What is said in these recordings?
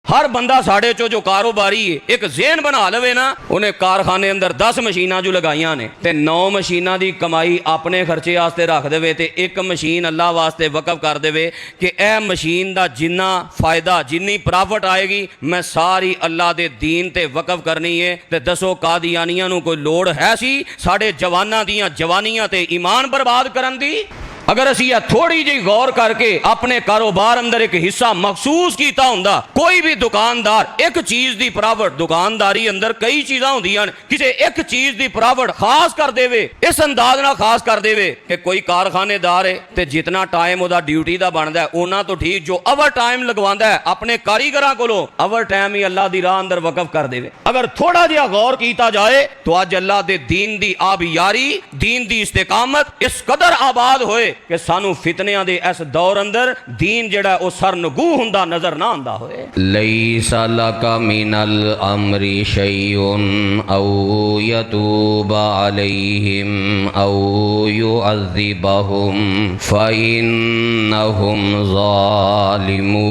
हर बंदा साढ़े चो जो कारोबारी है एक ज़हन बना लवे ना, उन्हें कारखाने अंदर 10 मशीनां जो लगाइया ने ते 9 मशीनां दी कमाई अपने खर्चे वास्ते रख देवे ते एक मशीन अल्लाह वास्ते वकफ कर देवे कि ए मशीन दा जिन्ना फायदा जिन्नी प्रॉफिट आएगी मैं सारी अल्लाह दे दीन ते वकफ करनी है। ते दसो कादियानियां नूं कोई लोड़ है सी साढ़े जवानां दियां जवानियां ते ईमान बर्बाद करन दी? अगर असी थोड़ी जी गौर करके अपने कारोबार अंदर एक हिस्सा मखसूस किया होंदा, कोई भी दुकानदार एक चीज की प्रॉफिट, दुकानदारी अंदर कई चीज़ां होंदियां ने, किसी एक चीज की प्रॉफिट खास कर देवे, इस अंदाज नाल खास कर देवे कि कोई कारखानेदार है तो जितना टाइम उहदा ड्यूटी का बनता है उन्ना तो ठीक जो ओवर टाइम लगवांदा है अपने कारीगरां कोलों ओवर टाइम ही अल्लाह दी राह अंदर वकफ कर देवे। अगर थोड़ा जिहा गौर किया जाए तो अज अल्लाह दे दीन दी आबियारी, दीन दी इस्तेकामत इस कदर आबाद होए कि सानू फितनियां दे इस दौर अंदर दीन जेड़ा ओ सरनगू हुंदा नजर ना आंदा होए। लैसा लका मिनल अमरी शैउन औ यतूबा अलैहिम औ युअज़्ज़िबहुम फ़इन्नहुम ज़ालिमून।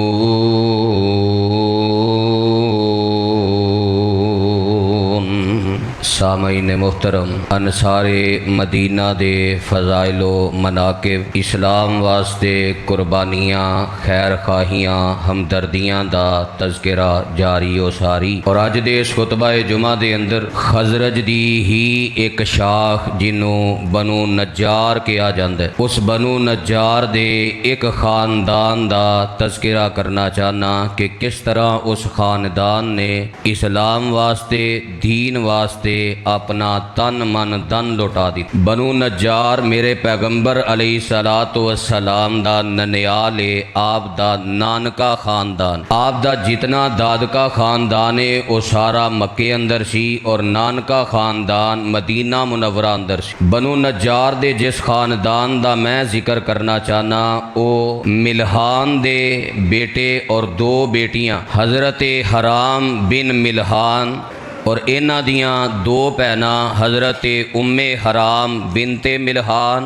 सामईन मुहतरम, अनसारे मदीना दे फ़ज़ाइलो मनाकिब, इस्लाम वास्ते कुर्बानियाँ, खैर खाहियाँ, हमदर्दियाँ दा तज़किरा जारी ओ सारी। और अज दे इस खुतबा जुमा दे अंदर खज़रज दी ही एक शाख जिन्हों बनु नज्जार कहा जाता है, उस बनु नज्जार दे एक ख़ानदान दा तज़किरा करना चाहना कि किस तरह उस ख़ानदान ने इस्लाम वास्ते, दीन वास्ते अपना तन मन धन लुटा दी। बनु नज्जार मेरे पैगंबर अलैहिस्सलातु वस्सलाम दा ननियाल है, आप दा नानका खानदान, आप दा जितना दादका खानदान है वो सारा मक्के अंदर सी और नानका खानदान मदीना मुनव्वरा अंदर सी। बनु नज्जार दे जिस खानदान दा मैं जिक्र करना चाहना वो मिल्हान दे बेटे और 2 बेटियां हज़रत हराम बिन मिल्हान और इन्हां दियां 2 भैनां हज़रत उम्मे हराम बिनते मिल्हान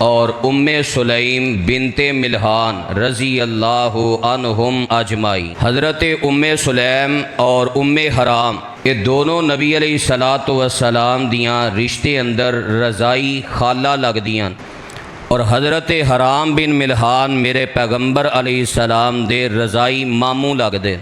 और उम्मे सुलैम बिनते मिल्हान रज़ी अल्लाहु अन्हुम अजमाई। हज़रत उम्मे सुलैम और उम्मे हराम ये दोनों नबी अलैहिस्सलातु वस्सलाम दियां रिश्ते अंदर रज़ाई खाला लगदियां और हज़रत हराम बिन मिल्हान मेरे पैगंबर अलैहिस्सलाम दे रज़ाई मामू लगदे।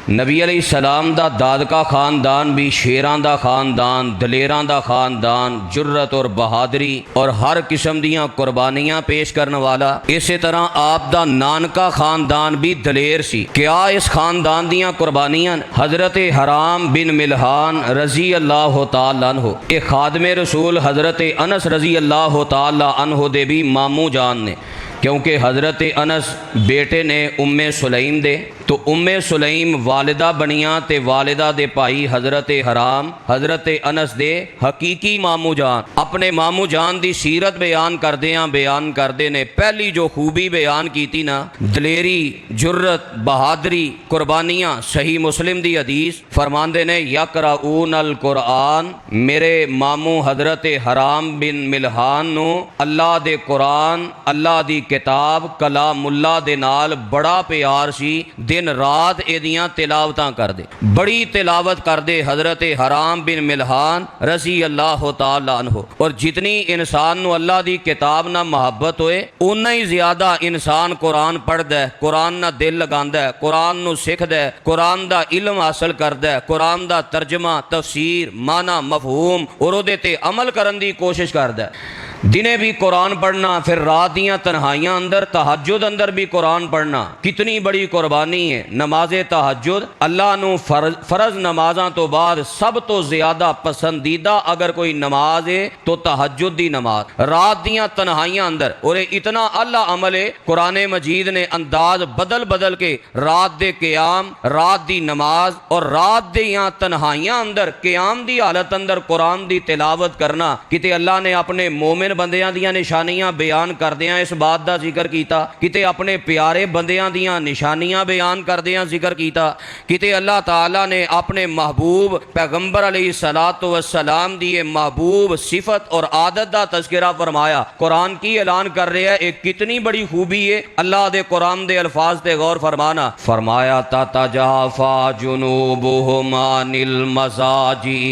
नबी अलैहिस्सलाम दा दादका खानदान भी शेरां दा खानदान, दलेरां दा खानदान, जुर्रत और बहादरी और हर किस्म दियां कुर्बानियां पेश करने वाला। इसी तरह आप दा नानका खानदान भी दलेर सी। क्या इस खानदान दियां कुर्बानियां? हज़रत हराम बिन मिल्हान रज़ी अल्लाह तआला अन्हु ये खादमे रसूल हज़रत अनस रज़ी अल्लाह तआला अन्हु दे भी मामू जान ने, क्योंकि हज़रत अनस बेटे ने उम्मे सुलैम दे, तो उम्मे सुलैम वालिदा बनिया ते वालिदा दे भाई हज़रत हराम हज़रत अनस दे हकीकी मामू जान। अपने मामू जान दी सीरत बयान करदे ने पहली जो खूबी बयान की ना, दलेरी, जुर्रत, बहादरी, कुर्बानियाँ। सही मुस्लिम दी हदीस फरमांदे ने यक़रऊन अल कुरान, मेरे मामू हज़रत हराम बिन मिल्हान नू अल्लाह दे कुरान, अल्लाह दी किताब कलामुल्लाह दे नाल बड़ा प्यार सी। दिन रात एदियां तिलावतां कर दे, बड़ी तिलावत कर दे हज़रत हराम बिन मिल्हान रज़ी अल्लाह तआला अन्हु। और जितनी इंसान नू अल्लाह दी किताब ना मोहब्बत होए उन्ना ही ज़्यादा इंसान कुरान पढ़दा है, कुरान ना दिल लगांदा है, कुरान नू सिखदा है, कुरान दा इल्म हासिल करदा है, कुरान दा तर्जमा, तफसीर, माना, मफहूम और उहदे ते अमल करन दी कोशिश करदा है। दिने भी कुरान पढ़ना, फिर रात दियां तन्हाइयां अंदर तहज्जुद अंदर भी कुरान पढ़ना कितनी बड़ी कुर्बानी है। नमाज़े तहज्जुद अल्लाह नू फर्ज नमाज़ां तो बाद सब तो ज़्यादा पसंदीदा अगर कोई नमाज है तो तहज्जुद दी नमाज। रात दियां तन्हाइयां अंदर और इतना अल्लाह अमल है, कुरान मजीद ने अंदाज बदल बदल के रात दे क़याम, रात दी नमाज और रात दियां तन्हाइयां अंदर क़याम दी हालत अंदर कुरान दी तिलावत करना, किते अल्लाह ने अपने मोमिन मोमिन बंदियां दियां निशानियां बयान करदियां इस बात का जिक्र किया, किते अपने प्यारे बंदियां दियां निशानियां बयान करदियां जिक्र किया, किते अल्लाह ताला ने अपने महबूब पैगंबर अलैहिस्सलातु वस्सलाम दी महबूब सिफत और आदत का तज़किरा फरमाया। कुरान की ऐलान कर रहा है, एक कितनी बड़ी खूबी है अल्लाह दे कुरान दे अल्फाज ते गौर फरमाना। फरमाया ततजाफा जुनूबुहुम अनिल मज़ाजी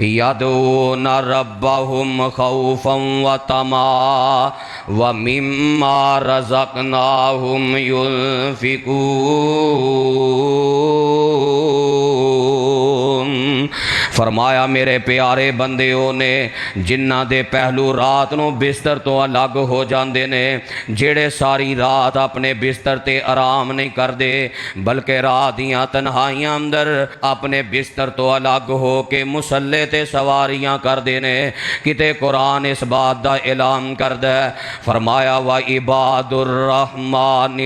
यदऊना रब्बहुम खौफन व तमा व मिम्मा रज़क़नाहुम युनफिकून। फरमाया मेरे प्यारे बंदियों ने जिन्हां दे पहलू रात नूं बिस्तर तो अलग हो जाते ने, जेड़े सारी रात अपने बिस्तर ते आराम नहीं करते बल्कि रात दियां तन्हाइयां अंदर अपने बिस्तर तो अलग हो के मुसल्ले ते सवारियां करते ने। किते कुरान इस बात का ऐलान करदा है, फरमाया व इबादुर रहमानिल्लज़ीना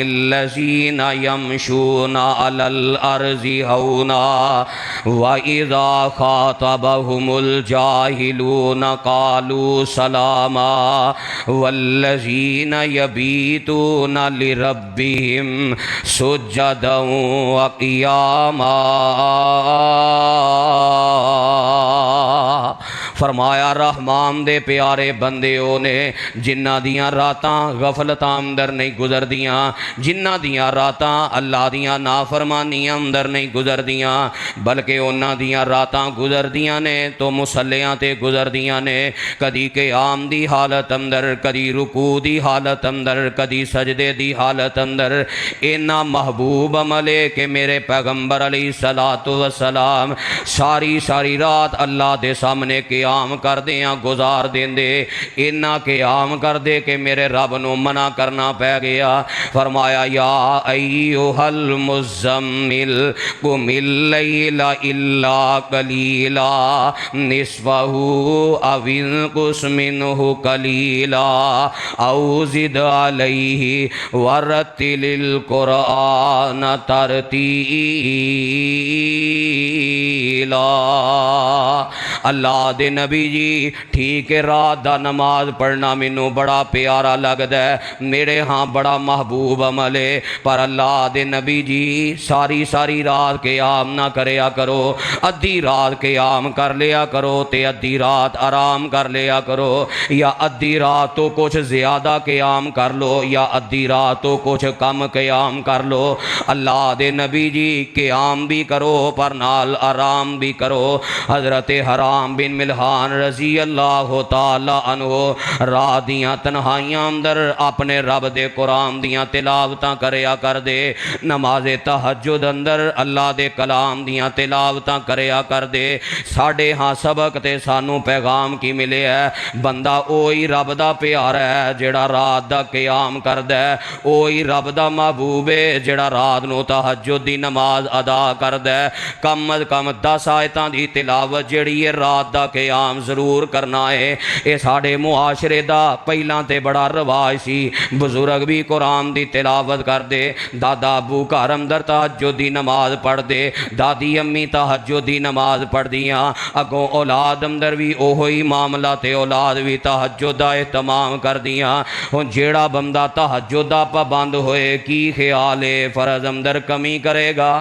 यमशूना अलल अर्ज़ि हौना व इज़ा खातबहुमुल जाहिलूना कालू सलामा वल्लज़ीना यबीतूना लिरब्बिहिम सुज्जदन व क़ियामा। फरमाया रहमान दे प्यारे बंदियों ने जिन्हां दियां रातां गफलतां अंदर नहीं गुजरदियां, जिन्हां दियां रातां अल्लाह दियां नाफरमानियां अंदर नहीं गुजरदियां बल्कि उन्हां दियां रातां गुजरदियां ने तो मुसल्लियां ते गुजरदियां ने, कदी क़याम दी हालत अंदर, कदी रुकू दी हालत अंदर, कदी सजदे दी हालत अंदर। इन्ना महबूब अमले के मेरे पैगंबर अलैहिस्सलातु वस्सलाम सारी सारी रात अल्लाह दे सामने क़याम करदियां गुजार देंदे, इन्ना क़याम करदे कि मेरे रब नूं मना करना पै गया। फरमाया या अय्युहल मुज़्ज़म्मिल कुमिल लैला इल्ला कलीला निस्फ़हु अव इंक़ुस मिन्हु कलीला औ ज़िद अलैहि वरत्तिलिल क़ुरआन तरतीला। अल्लाह दे नबी जी ठीक है, रात दा नमाज पढ़ना मैनू बड़ा प्यारा लगता है, मेरे हाँ बड़ा महबूब अमल है, पर अल्लाह दे नबी जी सारी सारी रात क़याम ना करया करो, अद्धी रात क़याम कर लिया करो ते अद्धी रात आराम कर लिया करो, या अद्धी रात तो कुछ ज़्यादा क़याम कर लो या अद्धी रात तो कुछ कम क़याम कर लो। अल्लाह दे नबी जी क़याम भी करो पर नाल आराम भी करो। हज़रत हराम बिन मिल्हान रज़ी अल्लाह तआला अन्हु रात दियां तन्हाइयां अंदर अपने रब दे कुरान दियां तिलावतां करया कर दे, नमाज़े तहज्जुद अंदर अल्लाह दे कलाम दियां तिलावतां करया कर दे। साढ़े हाँ सबक ते सानू पैगाम की मिले है, बंदा ओही रब दा प्यारा है जेड़ा रात दा क़याम करदा है, ओही रब दा महबूब है जेड़ा रात नूं तहज्जुद दी नमाज अदा करदा है। कम अज कम 10 आयतां दी तिलावत जेड़ी है रात दा क़याम जरूर करना है। ये साढ़े मुआशरे दा पहलां ते बड़ा रवाज सी, बुजुर्ग भी कुरान दी तिलावत करदे, दादा अबू घर अंदर तहज्जुद दी नमाज पढ़दे, दादी अम्मी तहज्जुद दी नमाज पढ़दियां, अगों औलाद अंदर भी ओहो ही मामला ते औलाद भी तहज्जुद दा एहतमाम करदियां। हुण जेड़ा बंदा तहज्जुद दा पाबंद होए की ख्याल है फर्ज अंदर कमी करेगा?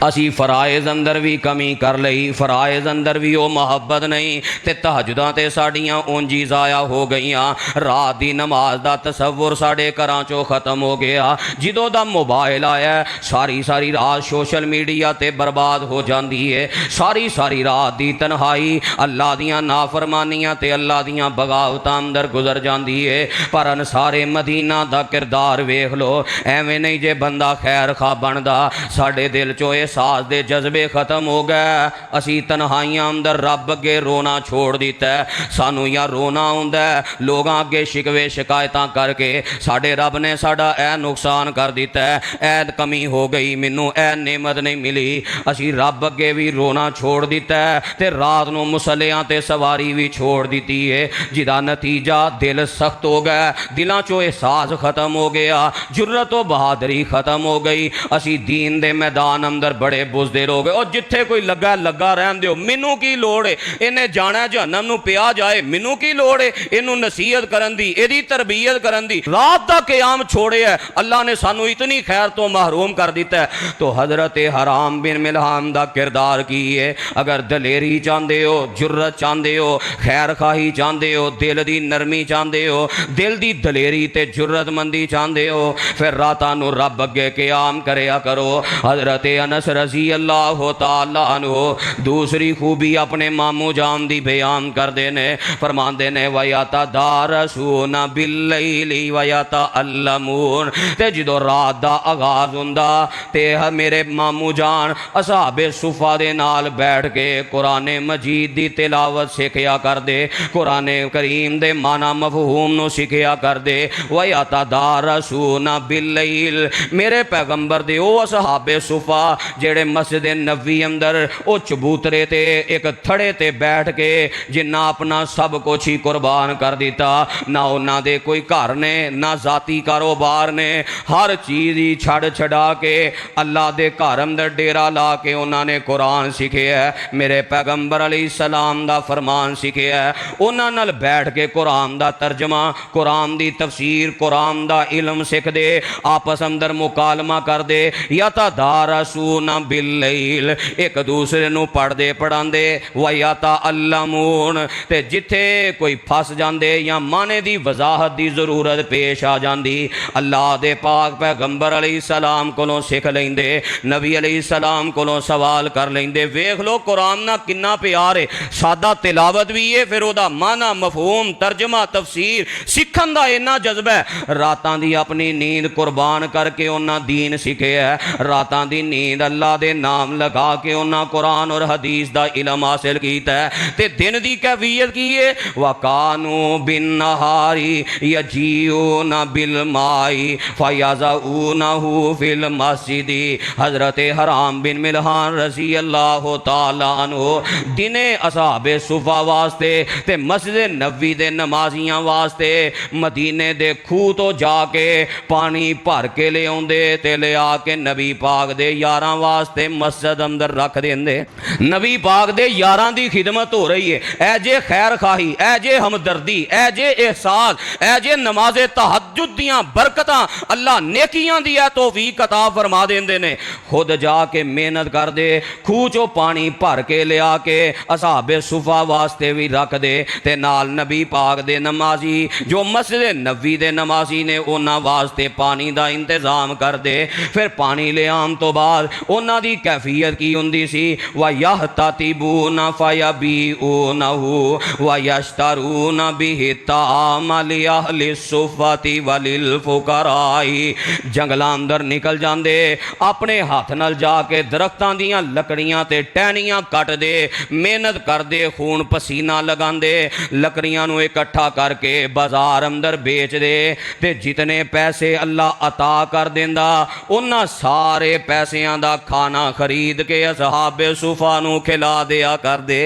असी फराइज अंदर भी कमी कर लई, फराइज अंदर भी वो मोहब्बत नहीं ते तहज्जुदां ते साड़ियां उंजी ज़ाया हो गईयां। रात दी नमाज दा तसव्वुर साढ़े घरां चों खत्म हो गया। जिदों दा मोबाइल आया सारी सारी रात सोशल मीडिया ते बर्बाद हो जाती है, सारी सारी रात दी तन्हाई अल्लाह दियां नाफरमानियां ते अल्लाह दियां बगावतां अंदर गुजर जाती है। पर अंसारे मदीना दा किरदार वेख लो, एवें नहीं जे बंदा खैर खा बनदा, साढ़े दिल चो एहसास दे जज्बे खत्म हो गए, असी तन्हाइयां अंदर रब अगे रोना छोड़ दिता है। सानू या रोना आउंदा है लोगां अगे शिकवे शिकायतां करके, साडे रब ने साडा ए नुकसान कर दिता है, ऐ कमी हो गई, मैनू ए नेमत नहीं मिली, असी रब अगे भी रोना छोड़ दिता है ते रात नूं मुसल्लियां ते सवारी भी छोड़ दी है, जिदा नतीजा दिल सख्त हो गया, दिलों चो एहसास खत्म हो गया, जुर्रत व बहादुरी खत्म हो गई। असी दीन दे मैदान अंदर बड़े बुजदिल हो गए, और जिथे कोई लगा लगा रहन दिओ, मैनू की लोड़ है, इन्हें जाना जहन्नम नूं पिया जाए, मैनू की लोड़ है इनू नसीहत करन दी, इहदी तरबियत करन दी। रात दा क़याम छोड़िया, अल्लाह ने सानू इतनी खैर तो महरूम कर दिता है। तो हज़रत हराम बिन मिल्हान दा किरदार की है। अगर दलेरी चाहते हो, जुर्रत चाहते हो, खैर खाही चाहते हो, दिल दी नरमी चाहते हो, दिल दी दलेरी ते जुर्रतमंदी चाहते हो, फिर रातां नूं रब अगे क़याम करया करो। हज़रत अनस रज़ी अल्लाह तआला अन्हु दूसरी खूबी अपने मामू जान दी बयान करते ने, फरमाते ने वयाता दारसूना बिल्लैली वयाता अल्लमून। ते जो रात दा आगाज हुंदा ते मेरे मामू जान असहाबे सुफा दे नाल बैठ के कुरान मजीद दी तिलावत सिखया करदे, कुरान करीम दे माना मफहूम नूं सिखया करदे। वयाता दारसूना बिल्लैल, मेरे पैगंबर दे ओ असहाबे सुफा जेड़े मस्जिद नबी अंदर ओ चबूतरे ते एक थड़े ते बैठ के जिन्ना अपना सब कुछ ही कुर्बान कर दिता, ना उन्हां दे कोई घर ने ना जाती कारोबार ने, हर चीज़ ही छड़ छड़ा के अल्लाह दे घर अंदर डेरा ला के उन्होंने कुरान सीखिया है, मेरे पैगंबर अलैहिस्सलाम दा फरमान सीखिया है। उन्हां नाल बैठ के कुरान दा तर्जमा, कुरान दी तफसीर, कुरान दा इल्म सीखदे, आपस अंदर मुकालमा करदे। यतदारसूना बिल्लैल, एक दूसरे नूं पढ़दे पढ़ांदे। वयता अल्लमून, ते जिथे कोई फस जांदे या माने दी वजाहत दी जरूरत पेश आ जांदी, अल्लाह दे पाक पैगंबर अलैहिस्सलाम कोलों सिख लेंदे, नबी अलैहिस्सलाम कोलों सवाल कर लेंदे। वेख लो कुरान ना किन्ना प्यार है, सादा तिलावत भी है, फिर ओदा माना मफहूम तर्जमा तफसीर सीखन दा इन्ना जज्बा है। रातां दी अपनी नींद कुर्बान करके उन्हां दीन सीखे है, रातां दी नींद अल्लाह दे नाम लगा के उन्हां कुरान और हदीस दा इल्म हासिल कीता है। ते दिन दी कैफियत की है, वकानू बिन नहारी यजीऊना बिल माई फयज़ऊनहु फिल मस्जिदी। हज़रत हराम बिन मिल्हान रज़ी अल्लाह तआला अन्हु दिने असहाबे सुफा वास्ते ते मस्जिद नबी दे नमाजियां वास्ते मदीने दे खूह तो जाके पानी भर के ले आउंदे ते ले आके नबी पाक दे यारां वास्ते मस्जिद अंदर रख देंदे। नबी पाक दे यारां दी खिदमत हो रही है, ऐ जे खैर खाही, ऐ जे हमदर्दी, ऐ जे एहसास, ऐ जे नमाज़े तहज्जुद दियां बरकतां, अल्लाह नेकियां दी तौफीक अता फरमा देंदे ने। खुद जाके मेहनत कर दे, खूह चो पानी भर के लिया के असहाबे सुफा वास्ते भी रख दे, ते नाल नबी पाक दे नमाजी जो मस्जिद नबी दे नमाजी ने उन्हां वास्ते पानी दा इंतजाम कर दे। फिर पानी ले आन तो बाद उन्हां दी कैफियत की हुंदी सी, व यहततिबूना फयबीऊनहु व यश्तरूना बिहि ताम लिअहलि सुफ़्फ़ति वलिल फुकराई। जंगलां अंदर निकल जांदे, अपने हाथ नाल जाके दरख्तां दियां लकड़ियां ते टहनियां कट दे, मेहनत करदे, खून पसीना लगांदे, लकड़ियां नूं इकट्ठा करके बाजार अंदर बेच दे, ते जितने पैसे अल्लाह अता कर देंदा उन्हां सारे पैसियां दा खाना खरीद के असहाबे सुफा नूं खिला दिया कर दे।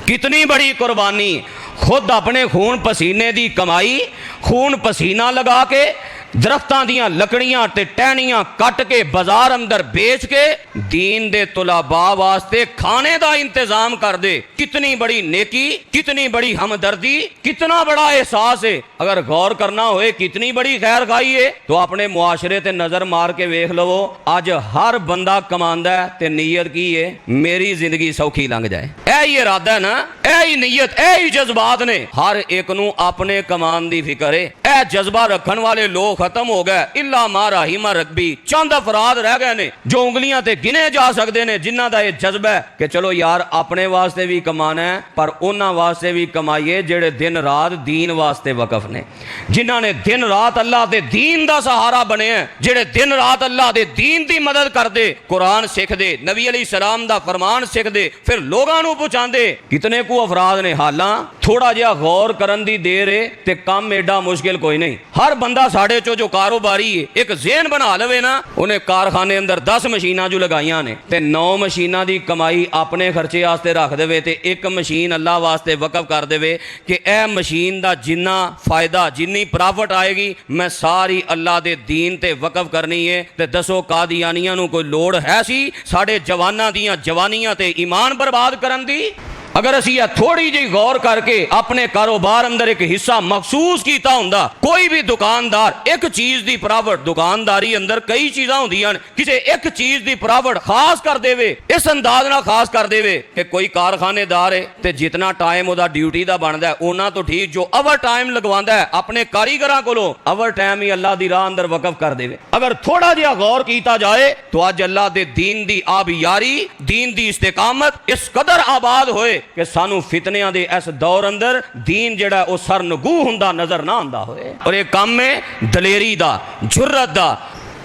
कितनी बड़ी कुर्बानी, खुद अपने खून पसीने दी कमाई, खून पसीना लगा के दरख्तां दियां लकड़ियां ते टहनियां कट के बाजार अंदर बेच के दीन दे तुलाबा वास्ते खाने का इंतजाम कर दे। कितनी बड़ी नेकी, कितनी बड़ी हमदर्दी, कितना बड़ा एहसास है। अगर गौर करना होए कितनी बड़ी खैर खाई है, तो अपने मुआशरे ते नजर मार के वेख लवो। अज हर बंदा कमांदा है ते नीयत की है, मेरी जिंदगी सौखी लंघ जाए। ऐ ही इरादा है ना, ऐ ही नीयत, ऐ ही जज्बात ने। हर एक नूं अपने कमान दी फिक्र है। ऐ जज्बा रखन वाले लोग खत्म हो गए, इल्ला मा रहीमा रब्बी। चंद अफराद रह गए ने जो उंगलियां ते गिने जा सकते हैं, जिन्हां दा ये जज्बा है कि चलो यार अपने वास्ते भी कमाना है, पर उन्हां वास्ते भी कमाइए जेड़े दिन रात दीन वास्ते वकफ ने, जिन्हां ने दिन रात अल्लाह दे दीन दा सहारा बने हैं, जेड़े दिन रात अल्लाह दे दीन दी मदद करदे, कुरान सीखदे, नबी अलैहिस्सलाम दा फरमान सीखदे, फिर लोगां नूं पहुंचांदे। कितने को अफराद ने। हालां थोड़ा जिहा गौर करन दी देर है ते काम एडा मुश्किल कोई नहीं। हर बंदा साढ़े चो जो कारोबारी है, एक ज़हन बना लवे ना, उन्हें कारखाने अंदर 10 मशीनां जो लगाइयां ने ते 9 मशीनां दी कमाई अपने खर्चे वास्ते रख देवे ते एक मशीन अल्लाह वास्ते वकफ कर देवे कि ए मशीन दा जिन्ना फायदा, जिन्नी प्रॉफिट आएगी, मैं सारी अल्लाह दे दीन ते वकफ करनी है। ते दसो कादियानियां नूं कोई लोड़ है सी साढ़े जवानां दियां जवानियां ते ईमान बर्बाद करन दी? अगर असी थोड़ी जी गौर करके अपने कारोबार अंदर एक हिस्सा मखसूस किया हुंदा, कोई भी दुकानदार एक चीज की प्रावट, दुकानदारी अंदर कई चीज़ां होंदियां ने, किसी एक चीज की प्रावट खास कर देवे, इस अंदाज नाल खास कर देवे कि कोई कारखानेदार है ते जितना टाइम ओदा ड्यूटी दा बनदा है उन्ना तो ठीक जो ओवर टाइम लगवांदा है अपने कारीगरां कोलों ओवर टाइम ही अल्लाह दी राह अंदर वकफ कर देवे। अगर थोड़ा जिहा गौर किया जाए तो अज अल्लाह दे दीन दी आबियारी, दीन दी इस्तेकामत इस कदर आबाद होए कि सानू फितनियां दे इस दौर अंदर दीन जिहड़ा ओ सरनगू हुंदा नजर ना आंदा होए। और ये काम है दलेरी दा, जुर्रत दा,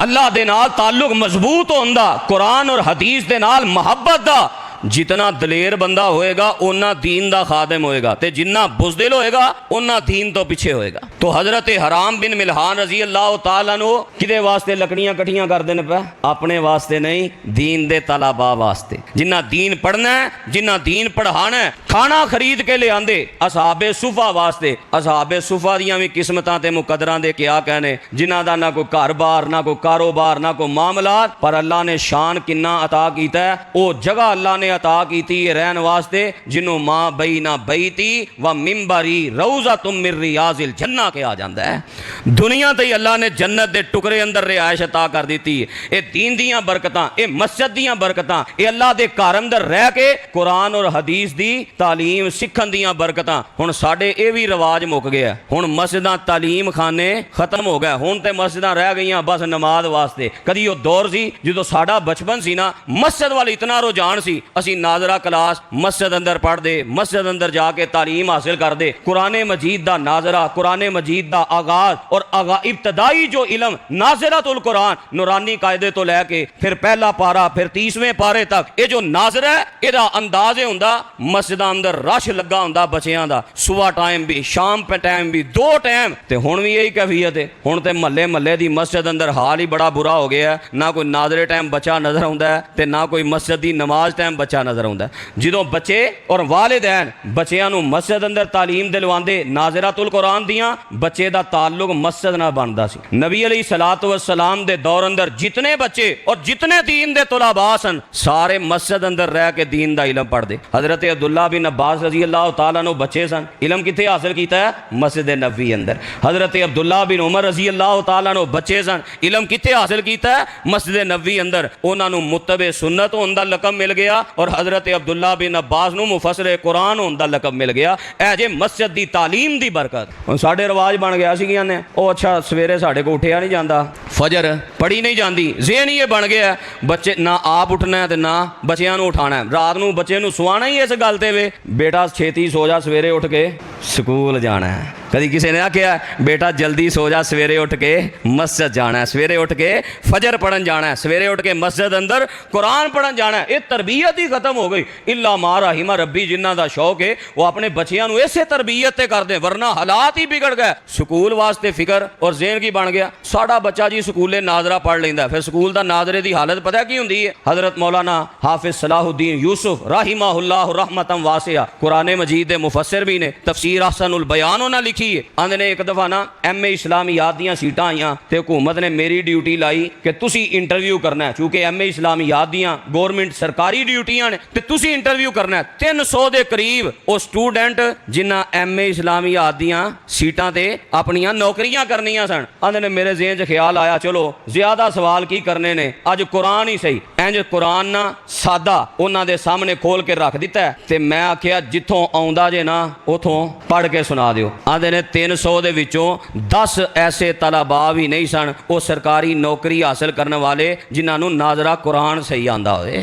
अल्लाह दे नाल ताल्लुक मजबूत होंदा, कुरान और हदीस दे नाल मुहब्बत दा। जितना दलेर बंदा होएगा उन्ना दीन दा खादिम होएगा, ते जिन्ना बुज़दिल होएगा उन्ना दीन तो पीछे होएगा। तो हजरत हराम बिन मिल्हान रजी अल्लाह तआला अन्हु किदे वास्ते लकड़ियां कट्ठियां कर देने पे? अपने वास्ते नहीं, दीन दे तलाबा वास्ते। जिन्ना दीन पढ़ना है, जिन्ना दीन पढ़ाना है, खाना खरीद के ले आंदे असहाबे सुफा वास्ते। असहाबे सुफा दियां भी किस्मतां ते मुकदरां दे क्या कहने, जिन्हां दा ना कोई घर बार, ना कोई कारोबार, ना कोई मामलात, पर अल्लाह ने शान किन्ना अता कीता है। ओ जगह अल्लाह ने अता की रहन वास्ते जिन्हों मां बई ना बई थी व मिम्बरी रौजा तुम मिर रियाजिल जन्ना के आ जाता है। दुनिया ते अल्लाह ने जन्नत दे टुकड़े अंदर रिहायश अता कर दी थी। ये दीन दियां बरकतां, ये मस्जिद दियां बरकतां, ये अल्लाह दे घर अंदर रह के कुरान और हदीस दी तालीम सीखण दियां बरकतां। हुण साडे ये भी रिवाज मुक गया, हुण मस्जिदां तालीम खाने खत्म हो गए, हुण ते मस्जिदां रह गईयां बस नमाज वास्ते। कदी वो दौर सी जो साडा बचपन सी ना, मस्जिद वाल इतना रुझान सी, असी नाजरा क्लास मस्जिद अंदर पढ़ते, मस्जिद अंदर जाके तालीम हासिल करते। कुरान मजीद दा नाजरा, कुरान मजीद दा आगाज और इब्तदाई जो इलम नाजरातुल कुरान, नूरानी कायदे तो लैके फिर पहला पारा, फिर 30वें पारे तक, ये जो नाजरा है इहदा अंदाज ये हुंदा मस्जिदां अंदर रश लगा हुंदा बच्चियां दा, सुबह टाइम भी, शाम पे टाइम भी, दो टाइम। ते हुण भी यही कैफियत है। हुण ते महल्ले महल्ले दी मस्जिद अंदर हाल ही बड़ा बुरा हो गया है, ना कोई नाजरे टाइम बच्चा नजर आउंदा है ते ना कोई मस्जिद दी नमाज टाइम बच्चा नजर आउंदा है। जो बच्चे और वालिदैन बच्चियां नूं मस्जिद अंदर तालीम दिलवांदे नाज़िरातुल कुरान दियां, बच्चे दा ताल्लुक मस्जिद नाल बनदा सी। नबी अलैहिस्सलातु वस्सलाम दे दौर अंदर जितने बच्चे और जितने दीन दे तुलाबा सन सारे मस्जिद अंदर रह के दीन दा इलम पढ़दे। हजरत अब्दुल्ला बिन अब्बास रजी अल्लाह तआला अन्हु बच्चे सन, इलम किथे हासिल कीता है? मस्जिद नबवी अंदर। हजरत अब्दुल्ला बिन उमर रजी अल्लाह तआला अन्हु बच्चे सन, इलम किथे हासिल कीता है? मस्जिद नबवी अंदर। उन्हां नूं मुत्तबे सुन्नत होण दा लक़ब मिल गया और हजरत अब्दुल्ला बिन अब्बास नूं मुफस्सिर कुरान होण दा लक़ब मिल गया। ऐ जे मस्जिद दी तालीम दी बरकत। हुण साडे रिवाज बन गया सी ने ओ अच्छा सवेरे साडे को उठिया नहीं जांदा, फजर पढ़ी नहीं जाती, ज़हन ही ये बन गया बच्चे ना आप उठना है ते ना बच्चियां नूं उठाना है। रात नूं बच्चे नूं सुआना ही इस गल ते वे बेटा छेती सो जा सवेरे उठ के स्कूल जाना है। कभी किसी ने आख्या बेटा जल्दी सो जा सवेरे उठ के मस्जिद जाना है, सवेरे उठ के फजर पढ़न जाना है, सवेरे उठ के मस्जिद अंदर कुरान पढ़न जाना है। ये तरबियत ही खत्म हो गई। इल्ला मा रहिमा रब्बी जिन्हां दा शौक है वो अपने बच्चियां नूं इसे तरबियत ते कर दे, वरना हालात ही बिगड़ गए। स्कूल वास्ते फिक्र और ज़हन की बन गया साडा बच्चा जी स्कूले नाजरा पढ़ लेंदा, फिर स्कूल दा नाजरे की हालत पता की हुंदी है? हजरत मौलाना हाफिज सलाहुद्दीन यूसुफ राहिमाहुल्लाह रहमतन वासिया कुरान मजीद दे मुफस्सिर भी ने, तफसीर अहसनुल बयान उन्हां लिखी है। आंदे ने एक दफा ना MA इस्लामियात दियां सीटां आईयां ते हुकूमत ने मेरी ड्यूटी लाई कि तुसी इंटरव्यू करना है, चूंकि MA इस्लामियात दियां गवर्नमेंट सरकारी ड्यूटियां ने ते तुसी इंटरव्यू करना है। 300 दे करीब वो स्टूडेंट जिन्हां MA इस्लामियात दियां सीटां ते अपनियां नौकरियां करनियां सन। आंदे ने मेरे ज़हन च ख्याल आया चलो ज्यादा सवाल की करने ने, अज कुरान ही सही। इंज कुरान ना सादा उन्हां दे सामने खोल के रख दिता है ते मैं आख्या जिथों आउंदा जे ना उथों पढ़ के सुना दिओ। आंदे ने 300 दे विचों 10 ऐसे तलबा भी नहीं सन वो सरकारी नौकरी हासिल करने वाले जिन्हां नूं नाजरा कुरान सही आंदा होए।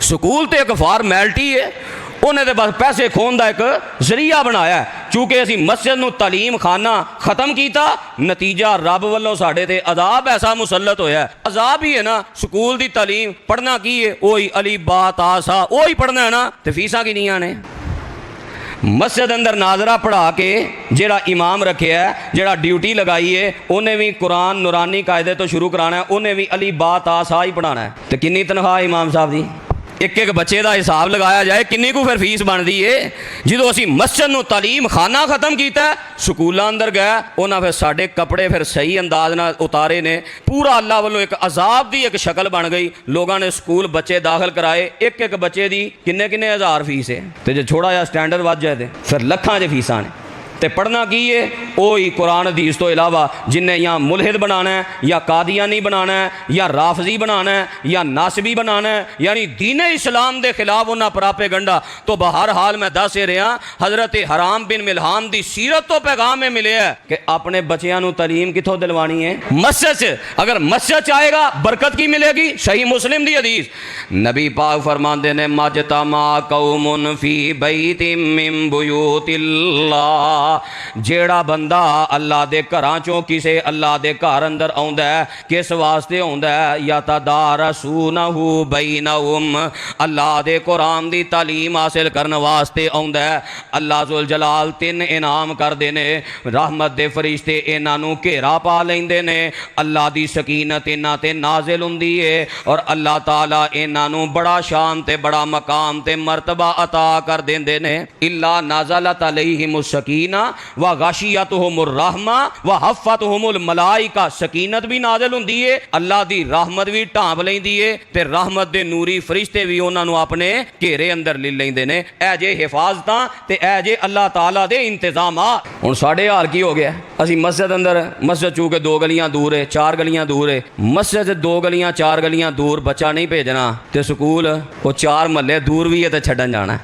स्कूल तो एक फॉर्मैलिटी है, उन्हें तो बस पैसे खोन का एक जरिया बनाया है। चूंकि असी मस्जिद नूं तालीम खाना खत्म किया, नतीजा रब वालों साडे ते अजाब ऐसा मुसलत होया। अजाब ही है ना, स्कूल की तालीम पढ़ना की है? वही अली बा ता सा वही पढ़ना है ना, तो फीसां किनियां ने? मस्जिद अंदर नाजरा पढ़ा के जेड़ा इमाम रखे है, जेड़ा ड्यूटी लगाई है, उन्हें भी कुरान नूरानी कायदे तो शुरू कराना है, उन्हें भी अली बा ता सा ही पढ़ाना है। तो कितनी तनख्वाह इमाम साहब की? एक एक बच्चे का हिसाब लगाया जाए किन्नी को फिर फीस बनती है। जो असी मस्जिद नूं तालीम खाना खत्म किया, स्कूलों अंदर गए, उन्हें फिर साढ़े कपड़े फिर सही अंदाज नाल उतारे ने, पूरा अल्लाह वालों एक अजाब की एक शक्ल बन गई। लोगों ने स्कूल बच्चे दाखिल कराए, एक एक बच्चे की किन्ने किन्ने हज़ार फीस है, तो जो थोड़ा जहा स्टैंडर्ड वध जाए तो फिर लखां च फीसां ने। तो पढ़ना की है, वो ही कुरान हदीस तो इलावा जिन्हें या मुलहिद बनाना है, या कादियानी बनाना है, या राफजी बनाना है, या नासबी बनाना है, यानी दीन इस्लाम के खिलाफ उन्हें प्रापेगंडा। तो बहर हाल मैं दस ही रहा, हज़रत हराम बिन मिल्हान की सीरत तो पैगाम में मिले है कि अपने बच्चों को तलीम कितों दिलवानी है, मस्जिद से। अगर मस्जिद आएगा बरकत की मिलेगी। सही मुस्लिम की हदीस, नबी पाक फरमाते ने मजतमा कौमुन फी बैतिम मिन बुयूतिल्लाह, जेड़ा बंदा अल्लाह दे घरां चों किसे अल्लाह दे घर अंदर आउंदा है, किस वास्ते आउंदा है, या तदारसूनहु बैनहुम, अल्लाह दे कुरान दी तालीम हासिल करने वास्ते आउंदा है। अल्लाह जुल जलाल तीन इनाम करदे ने, रहमत दे फरिश्ते इन्हां नूं घेरा पा लैंदे ने, अल्लाह दी सकीनत इन्हां ते नाजिल हुंदी है, और अल्लाह ताला इन्हां नूं बड़ा शान ते बड़ा मकाम ते मर्तबा अता कर देंदे ने। इल्ला नाज़लत अलैहिमुस सकीना व गाशियतहुमुर रहमा व हफ़्फ़तहुमुल मलाइका, सकीनत भी नाज़िल हुंदी है, अल्लाह दी रहमत भी ढांप लैंदी है, ते रहमत दे नूरी फरिश्ते भी उन्हां नूं अपने घेरे अंदर ले लैंदे ने। ऐ जे हिफाजतां ते ऐ जे अल्लाह ताला दे इंतजामात। हुण साडे हाल की हो गया, असीं मस्जिद अंदर, मस्जिद चूंकि 2 गलियां दूर है, 4 गलियां दूर है, मस्जिद 2 गलियां 4 गलियां दूर बच्चा नहीं भेजना, तो स्कूल वो 4 महल्ले दूर भी है तो छड्डन जाना।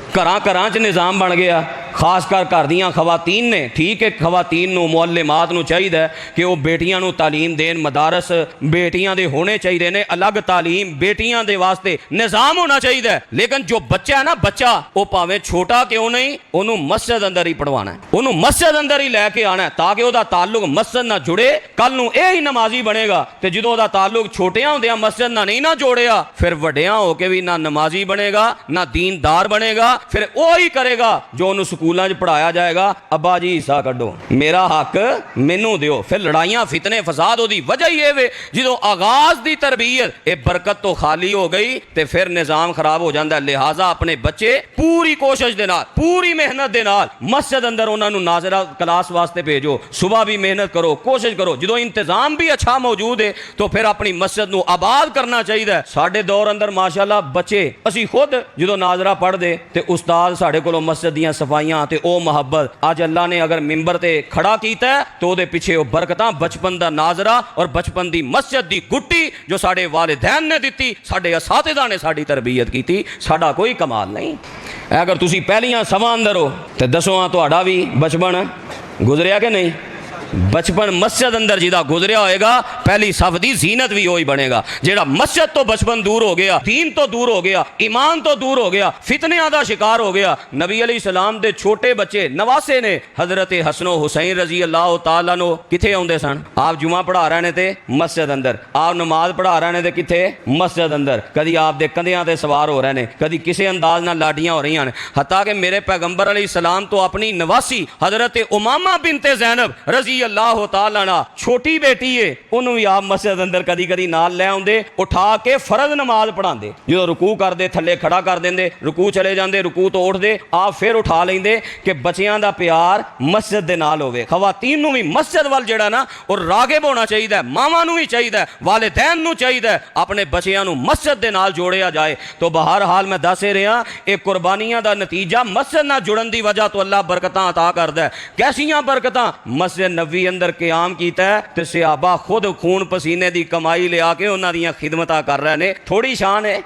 घरां घरां च निज़ाम बन गया, खासकर घर दियां खवातीन ने। ठीक है, खवातीन नूं मुअल्लिमात नूं चाहिए कि वो बेटियां नूं तालीम देन, मदारस बेटियां दे होने चाहिए ने, अलग तालीम बेटियां दे वास्ते निज़ाम होना चाहिए। लेकिन जो बच्चा है ना, बच्चा वो भावें छोटा क्यों नहीं, उन्होंने मस्जिद अंदर ही पढ़वाना है, उन्होंने मस्जिद अंदर ही लैके आना है, ताकि वह ताल्लुक मस्जिद ना जुड़े, कल नूं यह ही नमाजी बनेगा। तो जो वह ताल्लुक छोटिया होंदियां मस्जिद ना नहीं ना जोड़िया, फिर वड्डियां होके भी ना नमाजी बनेगा ना दीनदार बनेगा, फिर वो ही करेगा जो उन्होंने स्कूलों पढ़ाया जाएगा, अब्बा जी हिस्सा कड्डो, मेरा हक मैनू दिओ। फिर लड़ाइयां फितने फसाद होदी वजह ही है वे, जो आगाज दी तरबियत ये बरकत तो खाली हो गई तो फिर निजाम खराब हो जाता है। लिहाजा अपने बच्चे पूरी कोशिश दे नाल, पूरी मेहनत दे नाल मस्जिद अंदर उन्होंने नाजरा क्लास वास्ते भेजो, सुबह भी मेहनत करो, कोशिश करो। जो इंतजाम भी अच्छा मौजूद है तो फिर अपनी मस्जिद नूं आबाद करना चाहिए। साडे दौर अंदर माशाअल्लाह बच्चे, असी खुद जो नाजरा पढ़दे ते उस्ताद साडे कोलों मस्जिद दियां सफाइयां ते ओ मुहब्बत, अज अल्लाह ने अगर मिंबर ते खड़ा कीता है तो उहदे पिछे ओ बरकतां, बचपन दा नाजरा और बचपन दी मस्जिद दी गुट्टी जो साडे वालिदैन ने दित्ती, साडे असातिज़ा ने साडी तरबियत कीती, साडा कोई कमाल नहीं। अगर तुसी पहलियां सवां अंदर हो तो दसवां तुहाडा भी बचपन गुजरिया कि नहीं। बचपन मस्जिद अंदर जिदा गुजरिया होएगा, पहली सफ दी जीनत भी वही बनेगा। जेड़ा मस्जिद तो बचपन दूर हो गया, दीन तो दूर हो गया, ईमान तो दूर हो गया, फितनियां दा शिकार हो गया। नबी अलैहिस्सलाम दे छोटे बच्चे नवासे ने हजरत हसनो हुसैन रजी अल्लाह तआला नो किथे आउंदे सन। आप जुमा पढ़ा रहे ने ते मस्जिद अंदर, आप नमाज पढ़ा रहे ने ते किथे मस्जिद अंदर। कदी आप दे कंधियां ते सवार हो रहे ने, कदी किसी अंदाज नाल लाडियां हो रही हैं। हत्ता कि मेरे पैगंबर अलैहिस्सलाम तो अपनी नवासी हजरत उमामा बिनते ज़ैनब रजी अल्लाह तआला ना छोटी बेटी है, उन्होंने भी आप मस्जिद अंदर कदी कदी नाल ले आउंदे, उठा के फर्ज नमाज पढ़ाते। जो रुकू करते थले खड़ा कर देंगे, रुकू चले जाते, रुकू तो उठते, आप फिर उठा लेंदे कि बच्चियां दा प्यार मस्जिद दे नाल होवे। खवातीन नूं भी मस्जिद वाल जेड़ा ना और रागिब होना चाहिए, मावां नूं भी चाहिए, वालिदैन नूं चाहिए, अपने बच्चियां नूं मस्जिद दे नाल जोड़िया जाए। तो बहर हाल मैं दस रहा, एक कुर्बानियां दा नतीजा मस्जिद नाल जुड़न दी वजह तो अल्लाह बरकतां अता करदा है। कैसियां बरकतां? मस्जिद नबी अंदर क्याम कीता है ते सहाबा खुद खून पसीने दी कमाई लिया के उन्हां दियां खिदमतां कर रहे ने। थोड़ी शान है।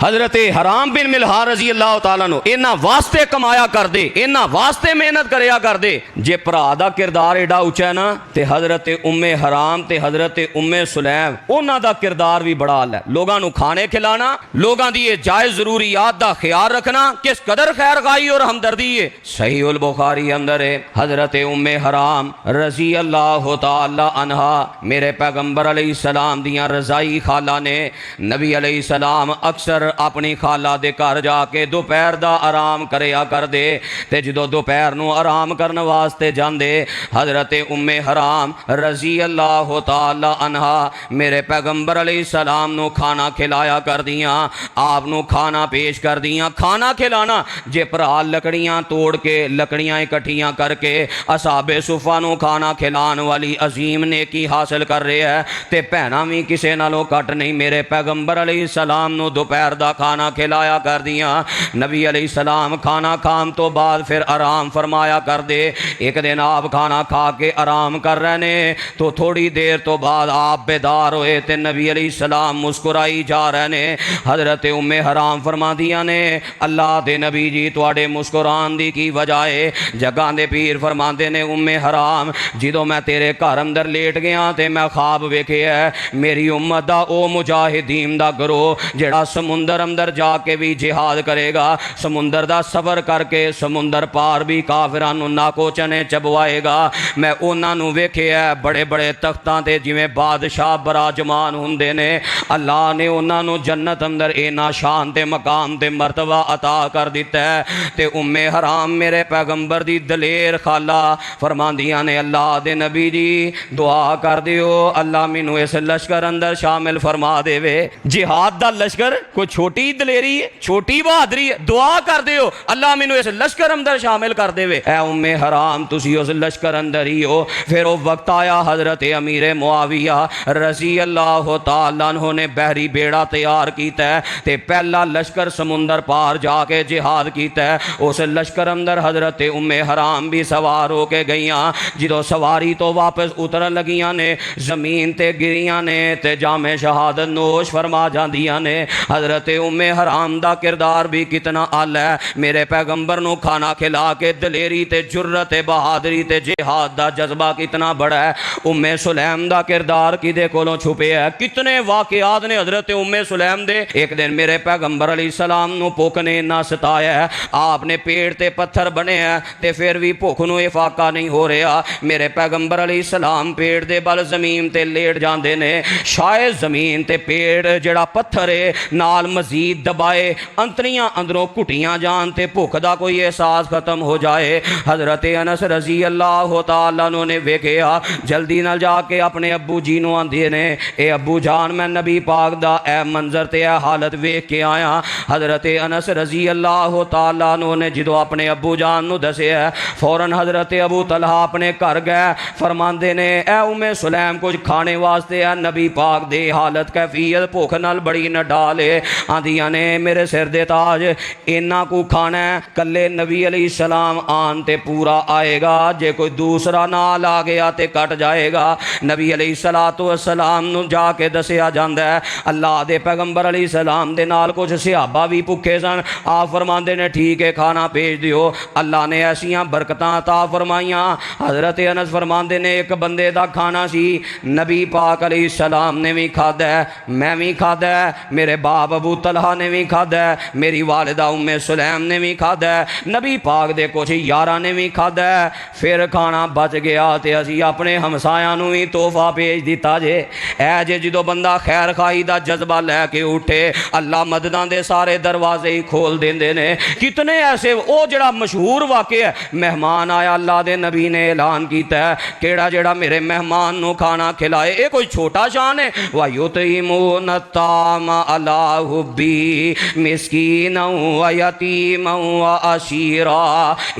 हजरत हराम बिन मिल्हान रजी अल्लाह तआला नो इन्हां वास्ते कमाया कर दे, इन्हां वास्ते मेहनत करया कर दे। जे भरा दा किरदार एडा उच्चा है ना, ते हजरत उम्मे हराम ते हजरत उम्मे सुलैम उन्हां दा किरदार भी बड़ा आला है। लोगां नू खाने खिलाना, लोगां दी ये जायज़ ज़रूरियात दा ख्याल रखना, किस कदर खैर खाई और हमदर्दी है। सही उल बुखारी अंदर है हजरत उम्मे हराम रजी अल्लाह तआला अन्हा मेरे पैगंबर अलैहिस्सलाम दियां रज़ाई खाला ने। नबी अलैहिस्सलाम अक्सर अपनी खाला दे घर जाके दोपहर दा आराम करया कर दे। ते जदों दोपहर नूं आराम करन वास्ते जांदे हज़रत उम्मे हराम रज़ी अल्लाह तआला अन्हा मेरे पैगंबर अलैहिस्सलाम नूं खाना खिलाया कर दियां, आप नूं खाना पेश कर दियां। खाना खिलाना जे भरा लकड़ियां तोड़ के लकड़ियां इकट्ठियां करके असाबे सुफा नूं खाना खिलाण वाली अजीम नेकी हासिल कर रहे है ते भैणां भी किसे नालों घट नहीं मेरे पैगंबर अलैहिस्सलाम नूं दोपहर दा खाना खिलाया कर दियां। नबी अलैहिस्सलाम खाना खान तो बाद फिर आराम फरमाया कर दे। एक दिन आप खाना खा के आराम कर रहे ने तो थोड़ी देर तो बाद आप बेदार होए ते नबी अलैहिस्सलाम मुस्कुराई जा रहे ने। हज़रत उम्मे हराम फरमादियां ने अल्लाह दे नबी जी तुहाडे मुस्कुरान दी की वजह है? जगां दे पीर फरमाते ने उम्मे हराम जदों मैं तेरे घर अंदर लेट गया ते मैं ख्वाब वेखिया मेरी उम्मत दा ओ मुजाहिदीन दा गिरोह जेड़ा समुंदर अंदर जाके भी जिहाद करेगा, समुंदर दा सफर करके समुंदर पार भी काफिरां नूं नाको चने चबवाएगा। मैं उन्हां नूं वेखिया बड़े बड़े तख्तां ते जिवें बादशाह बराजमान हुंदे ने। अल्लाह ने उन्हां नूं जन्नत अंदर इना शान ते मकाम ते मर्तबा अता कर दिता है। ते उम्मे हराम मेरे पैगंबर दी दलेर खाला फरमांदियां ने अल्लाह दे नबी जी दुआ कर दियो अल्लाह मैनू इस लश्कर अंदर शामिल फरमा देवे। जिहाद दा लश्कर कोई छोटी दलेरी है, छोटी बहादरी है? दुआ कर दियो अल्लाह मैनू इस लश्कर अंदर शामिल कर देवे। ऐ उम्मे हराम तुसी उस लश्कर अंदर ही हो। फिर वो वक्त आया हजरत अमीर मुआविया रजी अल्लाह तआला अन्हु ने बहरी बेड़ा तैयार किया ते पहला लश्कर समुंदर पार जाके जिहाद किया। उस लश्कर अंदर हजरत उम्मे हराम भी सवार होके गईयां। जो सवारी तो वापस उतरन लगियां ने जमीन ते गिरियां ने ते जामे शहादत नोश फरमा जांदियां ने। हजरत उम्मे हराम दा किरदार भी कितना आला है। मेरे पैगंबर नूं खाना खिला के दलेरी ते जुर्रत बहादरी ते जिहाद दा जज्बा कितना बड़ा है। उम्मे सुलैम दा किरदार किदे कोलों छुपे है? कितने वाकयात ने हजरत उम्मे सुलैम दे। एक दिन मेरे पैगंबर अलैहिस्सलाम नूं भुख ने इन्ना सताया है, आपने पेट ते पत्थर बने हैं ते फिर भी भुख नूं इफाका नहीं हो रहा। मेरे पैगंबर अलैहिस्सलाम पेट दे बल जमीन ते लेट जाते ने। शायद जमीन ते पेट जड़ा पत्थर है नाल मजीद दबाए अंतरियां अंदरों घुटियां जान ते भुख दा कोई एहसास खत्म हो जाए। हजरत अनस रजी अल्लाह तआला ने वेखिया जल्दी नाल जाके अपने अब्बू जी नूं आंदे ने ए अब्बू जान मैं नबी पाक दा ए मंजर ते ए हालत वेख के आया। हजरत अनस रजी अल्लाह तआला ने जो अपने अब्बू जान नूं दसिया फौरन हजरत अबू तलहा अपने घर गए। फरमाते ने ए उम्मे सुलैम कुछ खाने वास्ते है नबी पाक दे हालत कैफियत भुख नाल बड़ी नडाल है। आंदियां ने मेरे सिर दे ताज इन्ना को खाना है कल्ले नबी अलैहिस्सलाम आन ते पूरा आएगा, जे कोई दूसरा नाल आ गया ते कट जाएगा। नबी अलैहिस्सलातु वस्सलाम नूं जाके दसिया जांदा है अल्लाह दे पैगंबर अलैहिस्सलाम दे नाल कुछ सहाबा भी भुखे सन। आप फरमाते ने ठीक है खाना भेज दियो। अल्लाह ने ऐसियां बरकतां अता फरमाइयां। हजरत अनस फरमाते ने एक बंदे दा खाना सी नबी पाक अलैहिस्सलाम ने भी खादा है, मैं भी खादा है, मेरे बाप अबू तलहा ने भी खादा है, मेरी वालिदा उम्मे सुलैम ने भी खादा है, नबी पाक दे कुछ यारां ने भी खादा है। फिर खाना बच गया ते असी अपने हमसायां नूं भी तोहफा भेज दिता जे। ऐ जे जो बंदा खैर खाई दा जज्बा लैके उठे अल्लाह मददां दे सारे दरवाजे ही खोल देंदे ने। कितने ऐसे वो जड़ा मशहूर वाक़या है मेहमान आया अल्लाह दे नबी ने ऐलान किया केड़ा जेड़ा मेरे मेहमान नूं खाना खिलाए। ये कोई छोटा शान है? वयुतईमून अत्ताम अला हुब्बी मिस्कीना व यतीमा व असीरा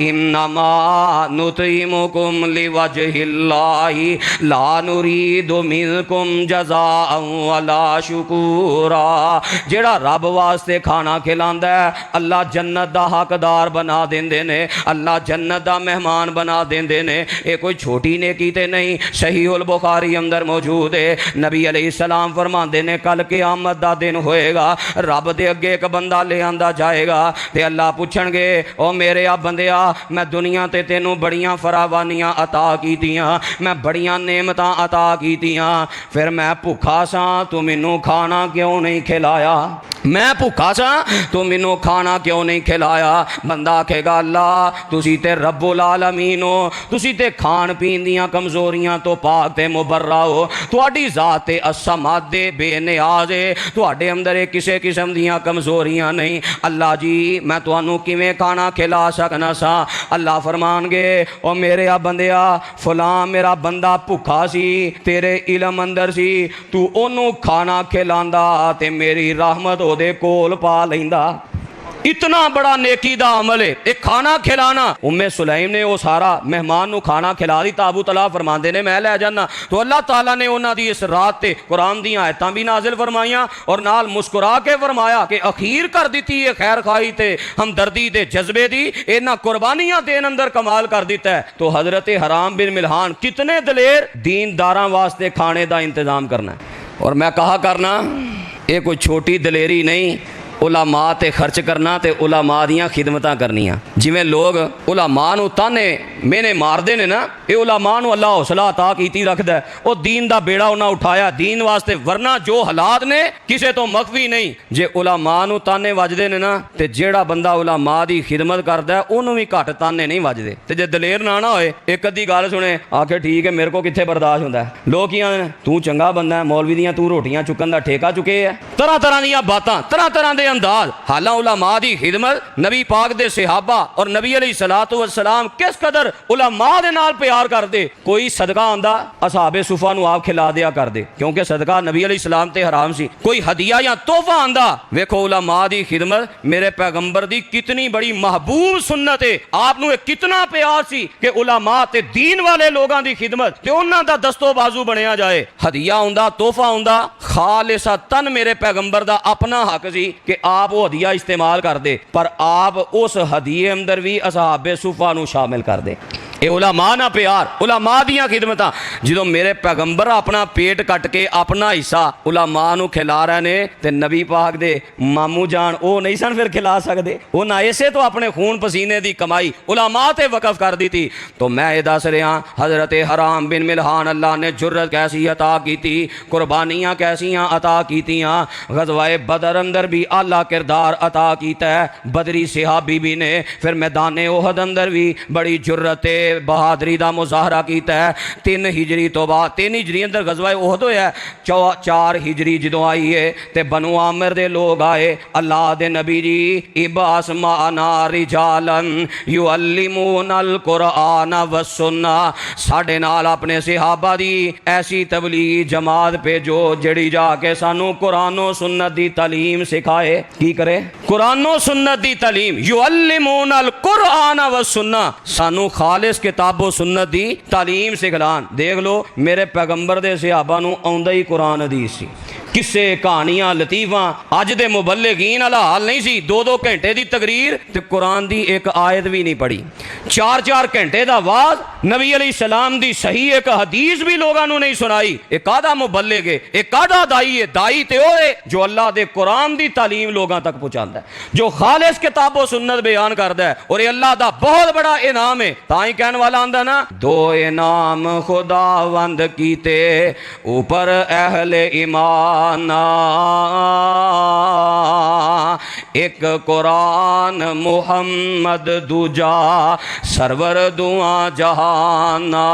इन्नमा नुतईमुकुम लिवजहिल्लाहि ला नुरीदु मिनकुम जज़ाअन वला शुकूरा। जेड़ा रब वास्ते खाना खिलांदा है अल्लाह जन्नत दा हकदार बना देंदे ने, अल्लाह जन्नत दा मेहमान बना देंदे ने। ये कोई छोटी नेकी ते नहीं। सहीहुल बुखारी अंदर मौजूद है नबी अलैहिस्सलाम फरमाते ने कल क़यामत दा दिन होएगा रब दे अगे एक बंदा ले आंदा जाएगा ते अल्लाह पुछणगे ओ मेरे आ बंदिया मैं दुनिया ते तेनू बड़ियां फरावानियां अता कीतियां, मैं बड़ियां नेमतां अता कीतियां, फिर मैं भुखा सा तू मैनू खाना क्यों नहीं खिलाया? मैं भुखा सा तू मैनू खाना क्यों नहीं खिलाया? बंदा आखेगा अल्लाह तुसी ते रब्बुल आलमीन हो, तुसी ते खान पीन दियां कमजोरियां तो पाक ते मुबर्रा हो, तुहाडी जात ते असमद दे बेनियाज है, तुहाडे अंदर किसी किस्म दियां कमजोरियां नहीं। अल्लाह जी मैं तुहानू किवें खाना खिला सकना सा? अल्लाह फरमानगे ओ मेरे आ बंदिया फलां मेरा बंदा भुखा सी, तेरे इलम अंदर सी, तू ओनू खाना खिलांदा ते मेरी रहमत ओदे कोल पा लैंदा। इतना बड़ा नेकी दा अमल है एक खाना खिलाना। उम्मे सुलैम ने वो सारा मेहमान नू खाना खिला दिता। अबू तला फरमाते ने मैं लै जाना, तो अल्लाह ताला ने उन्हां दी इस रात ते कुरान दी आयतां भी नाजिल फरमाइयां और नाल मुस्कुरा के फरमाया कि अखीर कर दी है खैर खाई ते हमदर्दी दे जज्बे दी, इन्हां कुर्बानियां देन अंदर कमाल कर दिता है। तो हजरत हराम बिन मिल्हान कितने दलेर दीनदारां वास्ते खाने का इंतजाम करना है। और मैं कहा करना ये कोई छोटी दलेरी नहीं, उलामा ते खर्च करना ते उलामा दियां खिदमतां करनियां। जिवें लोग उलामा नू ताने मेने मारदे ने ना, ये उलामा नू अल्लाह हौसला अता कीती रखदा है। वो दीन दा बेड़ा उन्हां उठाया दीन वास्ते, वरना जो हालात ने किसे तो मखफी नहीं। जे उलामा नू ताने वजदे ने ना ते जेड़ा बंदा उलामा दी खिदमत करदा है ओनू भी घट ताने नहीं वजदे। ते जे दलेर ना होए एक अद्धी गल सुने आखे ठीक है मेरे को कित्थे बर्दाश्त हुंदा है। लोग की आंदे तू चंगा बंदा है, मौलवी दियां तू रोटियां चुकन दा ठेका चुके है। तरह तरह दियां बातां, तरह तरह दे अंदाज। हालां उलमा दी खिदमत नबी पाक दे सहाबा और नबी अलैहिस्सलातु वस्सलाम किस कदर उलमा दे नाल प्यार करदे। कोई सदका आंदा असहाबे सुफा नू आप खिला दिया कर दे, क्योंकि सदका नबी अलैहिस्सलाम ते हराम सी। कोई हदिया या तोहफा आंदा, वेखो उलमा दी खिदमत मेरे पैगंबर दी कितनी बड़ी महबूब सुन्नत है। आप नू कितना प्यार सी कि उलमा ते दीन वाले लोगां दी खिदमत ते उन्हां दा दस्तो बाजू बनया जाए। हदिया आंदा तोहफा आंदा, खालिसा तन मेरे पैगंबर दा अपना हक सी कि आप हदिया इस्तेमाल कर दे, पर आप उस हदिये अंदर भी असहाबे सुफा नू शामिल कर दे। ये उलमा ना प्यार, उलमा दियां खिदमतां। जो मेरे पैगंबर अपना पेट कट के अपना हिस्सा उलमा नू खिला रहे ने ते नबी पाक दे मामू जान वो नहीं सन फिर खिला सकते। उन्हें इसे तो अपने खून पसीने की कमाई उलमा ते वकफ कर दी थी। तो मैं ये दस रहा हजरत हराम बिन मिल्हान अल्लाह ने जुर्रत कैसी अता की, कुर्बानियाँ कैसियाँ अता कीतियाँ। गज़वाए बदर अंदर भी आला किरदार अता कीता है बदरी सहाबी भी ने। फिर मैदान ओहद अंदर भी बड़ी जुर्रत बहादरी का मुजाहरा किया है। 3 हिजरी तो बाद 3 हिजरी अंदर गज़वा ओहद होया। 4 हिजरी जो आई है तो बनु आमिर दे लोग आए। अल्लाह दे नबी जी इबास माना रिजालन युअल्लिमूनल कुरआन व सुन्ना, साडे नाल अपने सहाबा दी ऐसी तबलीगी जमात भेजो जड़ी जाके सानू कुरानो सुन्नत दी तालीम सिखाए। की करे? कुरानो सुन्नत दी तालीम। युअल्लिमूनल कुरआन व सुन्ना, सानू खालिस किताबो सुन्नत दी तालीम सिखलान। देख लो मेरे पैगंबर दे सहाबा नू आउंदा ही कुरान हदीस सी। किस्से कहानियां लतीफा अज दे मुबल्लिगीन वाला हाल नहीं सी। 2-2 घंटे की तकरीर ते कुरान दी एक आयत भी नहीं पढ़ी। 4-4 घंटे का वाज नबी अलैहिस्सलाम दी सही एक हदीस भी लोगों नू नहीं सुनाई। एक आधा मुबल्लिग है, एक आधा दाई है। दाई ते ओए जो अल्लाह दे कुरान दी तालीम लोगों तक पहुंचाता है, जो खालिस किताबो सुन्नत बयान करता है। और ये अल्लाह दा बहुत बड़ा इनाम है। ताई कहने वाला आंदा ना, 2 इनाम खुदावंद कीते ऊपर अहले ईमान, एक कुरान मुहम्मद दूजा सरवर दुआ जहाना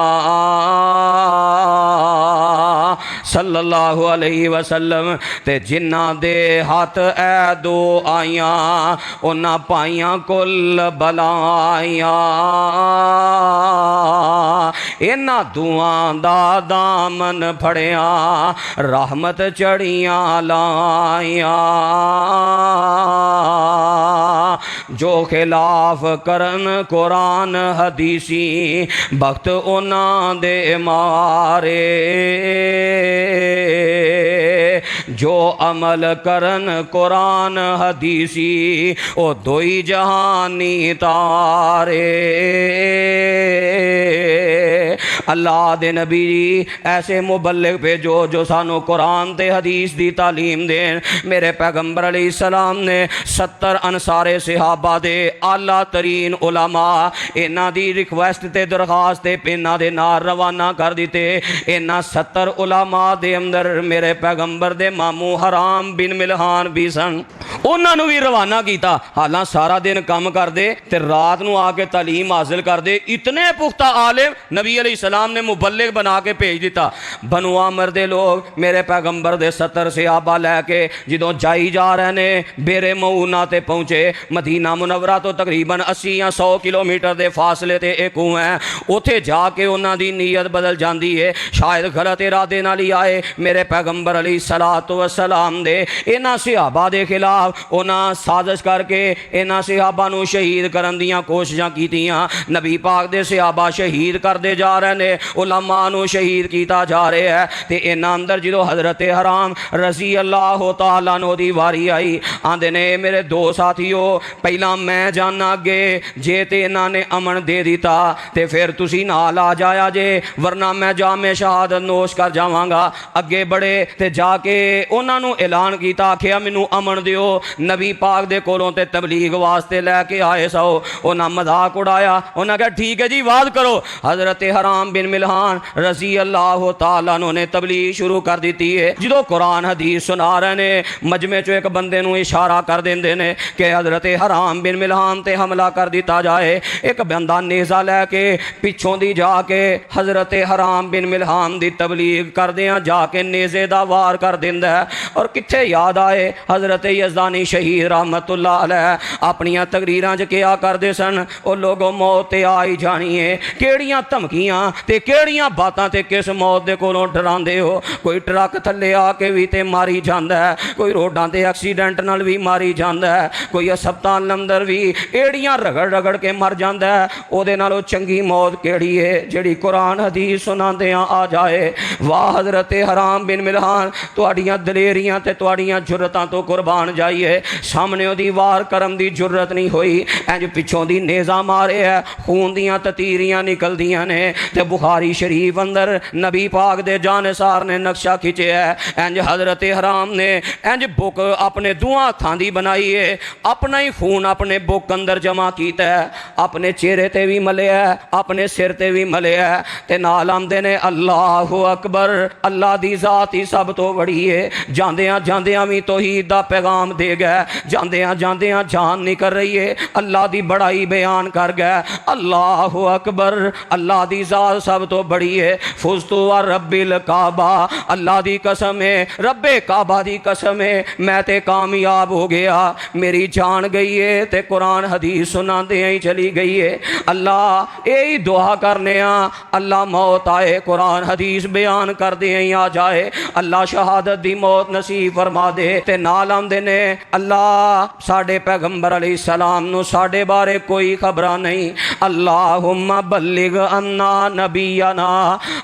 सल्लल्लाहु अलैहि वसल्लम। ते जिन्ना दे हाथ ऐ 2 आइयां उन्ना पाइयां कुल बलाइयां। इन्ना दुआ दा दामन फड़िया रहमत चढ़ियां लाइया। जो खिलाफ करन कुरान हदीसी वक्त उन्ना दे मारे। जो अमल करन कुरान हदीसी ओ 2 ही जहानी तारे। अल्लाह दे नबी ऐसे मुबल्लिग भेजो जो सानू कुरान ते हदीस दी तालीम देन। मेरे पैगंबर अलैहिस्सलाम ने 70 अनसारे सहाबा दे आला तरीन उलमा इन्हां दी रिक्वेस्ट ते दरखास्त ते इन्हां दे नाल रवाना कर दिते। इन्हां 70 उलमा दे अंदर मेरे पैगंबर दे मामू हराम बिन मिल्हान भी सन। उन्हां नू भी रवाना कीता। हालां सारा दिन काम करदे ते रात नू आके तालीम हासिल करदे। इतने पुख्ता आलिम नबी अलैहिस्सलाम सलाम ने मुबल्लिग बना के भेज दिता। बनु आमर दे लोग मेरे पैगंबर दे 70 सहाबा लैके जो जाई जा रहे ने बेरे मऊना ते पहुँचे। मदीना मुनव्वरा तो तकरीबन 80 या 100 किलोमीटर के फासले ते एक कुआं है। उत्थे जाके उन्हां दी नीयत बदल जाती है, शायद गलत इरादे नाल ही आए। मेरे पैगंबर अली सलातो वसलाम दे इन्हां सहाबा दे खिलाफ उन्हां साजिश करके इन्हां सहाबा नूं शहीद करन दियां कोशिशां कीतियां। नबी पाक दे सहाबा शहीद करते जा रहे ने, उलमा नूं शहीद किया जा रहा है। तो इन्हां अंदर जो हज़रत हराम रज़ी अल्लाह तआला अन्हु दी वारी आई, आंदे ने मेरे दो साथियों पहला मैं जाना अगे, जे ते इन्हां ने अमन दे दिता तो फिर तुसी नाल आ जाया जे, वरना मैं जामे शहादत नोश कर जावांगा। अगे बढ़े ते जाके उन्हां नूं ऐलान किया, आखिया मैनू अमन दिओ, नबी पाक दे कोलों ते तबलीग वास्ते लैके आए सो। उन्हां मजाक उड़ाया, उन्हां कहा ठीक है जी वाद करो। हज़रत हराम बिन मिल्हान रज़ी अल्लाह तआला अन्हु ने तबलीग शुरू कर दी है। जो कुरान हदीस सुना रहे ने मजमे चो एक बंदे नूं इशारा कर देंदे ने कि हज़रत हराम बिन मिल्हान ते हमला कर दिता जाए। एक बंदा नेज़ा लैके पिछों दी जाके हज़रत हराम बिन मिल्हान दी तबलीग करदियां जाके नेज़े दा वार कर दिंदा है। और कित्थे याद आए हज़रत यज़दानी शहीद रहमतुल्लाह अलैह अपनियां तकरीरां च क्या करदे सन, ओ लोगों मौत ते आई जानी है, केड़ियां धमकियां ते केड़ियां बातां ते किस मौत दे कोलों डरांदे हो। कोई ट्रक थल्ले आके भी ते मारी जांदा है, कोई रोडां ते एक्सीडेंट नाल भी मारी जांदा है, कोई हस्पताल अंदर भी एड़ियां रगड़ रगड़ के मर जांदा है। ओदे नालों चंगी मौत केड़ी है जिहड़ी कुरान हदीस सुनांदियां आ जाए। वाह हज़रत हराम बिन मिल्हान, तुहाड़ियां दलेरियां ते तुहाड़ियां जुर्रतां तो कुर्बान जाइए। सामने ओदी वार करम दी जुर्रत नहीं होई, इंज पिछों दी नेज़ा मारे है, खून दियां ततीरियां निकलदियां ने। ते बुखारी शरीफ अंदर नबी पाक दे जानसार ने नक्शा खिंचया है, इंज हज़रत हराम ने इंज बुक अपने दुआं हत्थां दी बनाई है, अपना ही खून अपने बुक अंदर जमा कीता है, अपने चेहरे ते भी मलिया है, अपने सिर ते भी मलिया है। ते नाल आंदे ने अल्लाहु अकबर, अल्लाह दी जात ही सब तो बड़ी है। जांदियां जांदियां भी तौहीद दा पैगाम दे गए, जांदियां जांदियां जान निकल रही है, अल्लाह दी बड़ाई बयान कर गए। अल्लाहु अकबर, अल्लाह दी जात सब तो बड़ी है। फुज़तु व रब्बिल काबा, अल्लाह दी कसम है, रब्बे काबा दी कसम है, मैं ते कामयाब हो गया। मेरी जान गई है ते कुरान हदीस सुनाते ही चली गई है। अल्लाह यही दुआ करने अल्लाह मौत आए, कुरान हदीस बयान कर दे ही आ जाए, अल्लाह शहादत दी मौत नसीब फरमा दे। ते नाल आंदे ने अल्लाह साडे पैगंबर अलैहिस्सलाम नूं साडे बारे कोई खबरां नहीं, अल्लाहुम्मा बल्लिग अन्ना नबीना,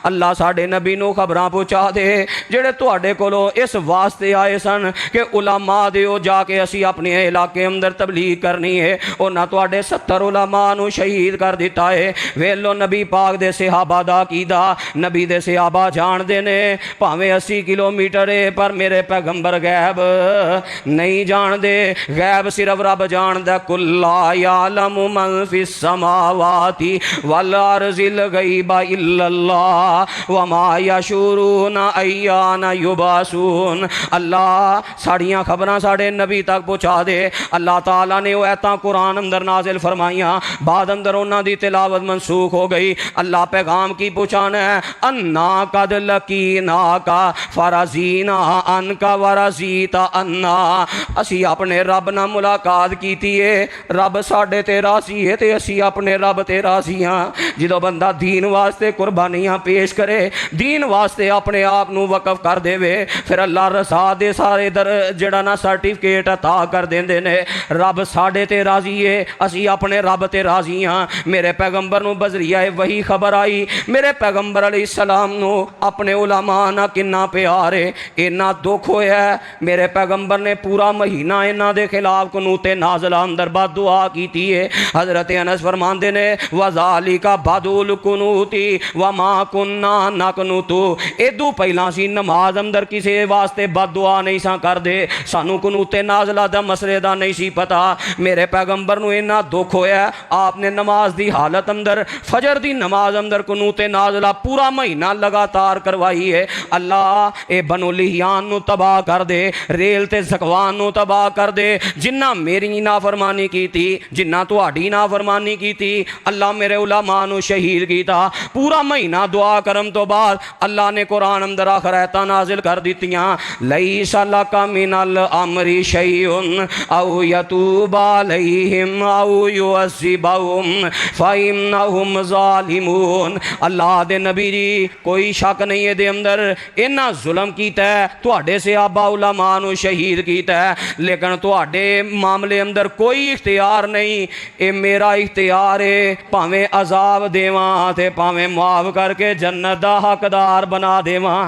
अल्लाह साडे नबी नूं खबरां पहुँचा दे जेड़े तुहाडे कोलों इस वास्ते आए सन कि उलमा दिओ जाके असी अपने इलाके अंदर तबलीग करनी है। उन्हां तुहाडे 70 उलमा नूं शहीद कर दिता है। वेलो नबी पाक दे सहाबा दा कीदा, नबी दे सहाबा जानदे ने भावें 80 किलोमीटर है पर मेरे पैगंबर गैब नहीं जानदे, गैब सिर्फ रब जानदा। कुल्ला यालमु मन फिस समावाति वल अर्ज़िल गैबा इल्लल्लाह व मा यशुरूना अय्याना युबासून। अल्लाह साड़ियाँ खबरां साढ़े नबी तक पहुँचा दे। अल्लाह ताला ने वो ऐतां कुरान अंदर नाजिल फरमाइयाँ, बाद अंदर उन्हां दी तिलावत मनसूख हो गई। अल्लाह पैगाम की पहुँचाना है, अन्ना कद लकीना का फराजीना अन का वराजीता अन्ना, असी अपने रब नाल मुलाकात कीती है, रब साडे ते राजी है ते असी अपने रब ते राजी हाँ। जो बंदा दीन वास्ते कुर्बानियाँ पेश करे, दीन वास्ते अपने आप नूं वकफ कर देवे, फिर अल्लाह रसा दे सारे दर जड़ा ना सर्टिफिकेट अता कर देंदे ने। रब साडे ते राजी है, असी अपने रब ते राजी हाँ। मेरे पैगंबर नूं बजरिया वही खबर आई, मेरे पैगंबर अलैहिस्सलाम नूं अपने उलमा नाल किन्ना प्यार है, इन्ना दुख होया। मेरे पैगंबर ने पूरा महीना इन्हां दे खिलाफ कुनूते नाज़िला अंदर बददुआ कीती है। हज़रत अनस फरमांदे ने वज़ालिका बदुल कुनूती व मा कुन्ना नकुनूतु, इदू पहला सी नमाज अंदर किसी वास्ते बददुआ नहीं सा करदे, सानू कुनूते नाज़िला दा मसले दा नहीं सी पता। मेरे पैगंबर नूं इन्ना दुख होया, आपने नमाज दी हालत अंदर फजर दी नमाज अंदर कुनूते नाज़िला पूरा महीना लगातार करवाई है। अल्लाह ए बनो लिहियान नूं तबाह कर दे, रेल ते ज़कवान नूं तबाह कर दे, जिन्ना मेरी नाफरमानी की थी, जिन्ना तुहाडी नाफरमानी की थी। अल्लाह मेरे उलमा नूं शहीद कीता, पूरा महीना दुआ करम तो बाद अल्लाह ने कुरान अंदर आखिरता नाजिल कर दित्तियां, लैसा लका मिनल अमरी शैउन औ यतूबा अलैहिम औ युअज़्ज़िबहुम फ़इन्नहुम ज़ालिमून। अल्लाह दे नबी जी कोई शक नहीं है दे अंदर, इन्ना जुल्म कीता है, तुहाडे सहाबा उलमा नूं शहीद कीता है, लेकिन तुहाडे मामले अंदर कोई इख्तियार नहीं। ये मेरा इख्तियार है, भावें अजाब देवां ते भावें माफ करके जन्नत दा हकदार बना देवां।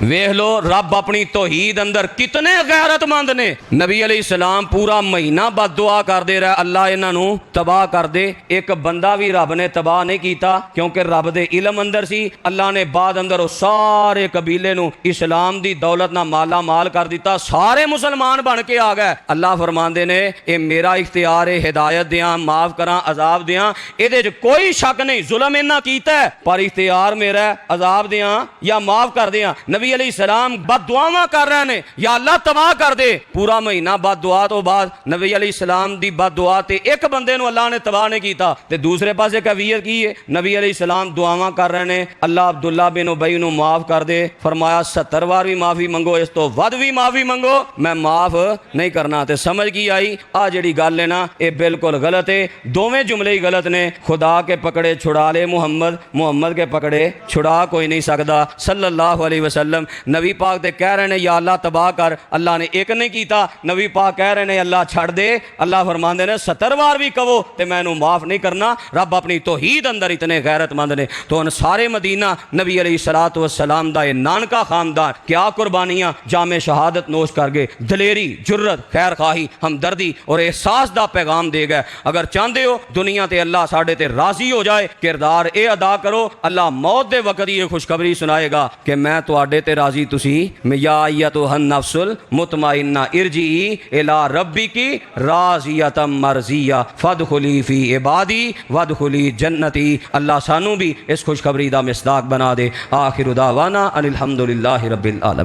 वेख लो रब अपनी तौहीद अंदर कितने गैरतमंद ने। नबी अलैहिस्सलाम पूरा महीना बददुआ करते रहे, अल्लाह इन्हों तबाह कर दे। एक बंदा भी रब ने तबाह नहीं किया, क्योंकि रब दे इलम अंदर सी। अल्लाह ने बाद अंदर उस सारे कबीले नूं इस्लाम दी दौलत नाल माला माल कर दिता, सारे मुसलमान बन के आ गए। अल्लाह फरमांदे ने ये मेरा इख्तियार है, हिदायत दियां, माफ करा, अजाब दियां, इहदे च कोई शक नहीं। जुल्म इन्ना कीता है पर इख्तियार मेरा, अजाब दियां या माफ कर दियां। नबी अलैहिस्सलाम बददुआवां कर रहे ने, या अल्लाह तबाह कर दे। पूरा महीना बददुआ तो बाद नबी अलैहिस्सलाम दी बददुआ ते एक बंदे नूं अल्लाह ने तबाह नहीं कीता, ते दूसरे पासे कैफियत की है, नबी अलैहिस्सलाम दुआवां कर रहे ने, अल्लाह अब्दुल्ला बिन उबई नूं माफ कर दे। फरमाया 70 बार भी माफी मंगो, इस तो वध भी माफी मंगो, मैं माफ नहीं करना। ते समझ की आई आ जिहड़ी गल है ना, ये बिल्कुल गलत है। दोवें जुमले ही गलत ने। खुदा के पकड़े छुड़ा ले मुहम्मद, मुहम्मद के पकड़े छुड़ा कोई नहीं सकता सल्लल्लाहु अलैहि वसल्लम। नबी पाक ते कह रहे ने या अल्लाह तबाह कर, अल्लाह ने एक नहीं कीता। नबी पाक कह रहे ने अल्लाह छड़ दे, अल्लाह फरमांदे ने 70 बार भी कहो ते मैं इहनूं माफ नहीं करना। रब अपनी तौहीद अंदर इतने गैरतमंद ने। तो उन सारे मदीना नबी अलैहिस्सलातु वस्सलाम दा ये नानका खानदान क्या कुर्बानियां जामे शहादत नोश कर गए। दलेरी, जुर्रत, खैर खाही, हमदर्दी और एहसास दा पैगाम दे गए। अगर चाहते हो दुनिया ते अल्लाह साडे ते राजी हो जाए, किरदार ये अदा करो, अल्लाह मौत दे वक्त ये खुशखबरी सुनाएगा कि मैं तुहाडे ते राजी तुसी या अय्यतुहन नफ्सुल मुतमइन्ना इरजी इला रब्बिकी राज़ियतम मर्ज़िया फदखुली फी इबादी वदखुली जन्नती। अल्लाह सानू भी इस खुशखबरी दा मिसदाक बना दे। आखिर दावाना अनिल हम्दुलिल्लाहि रब्बिल आलमीन।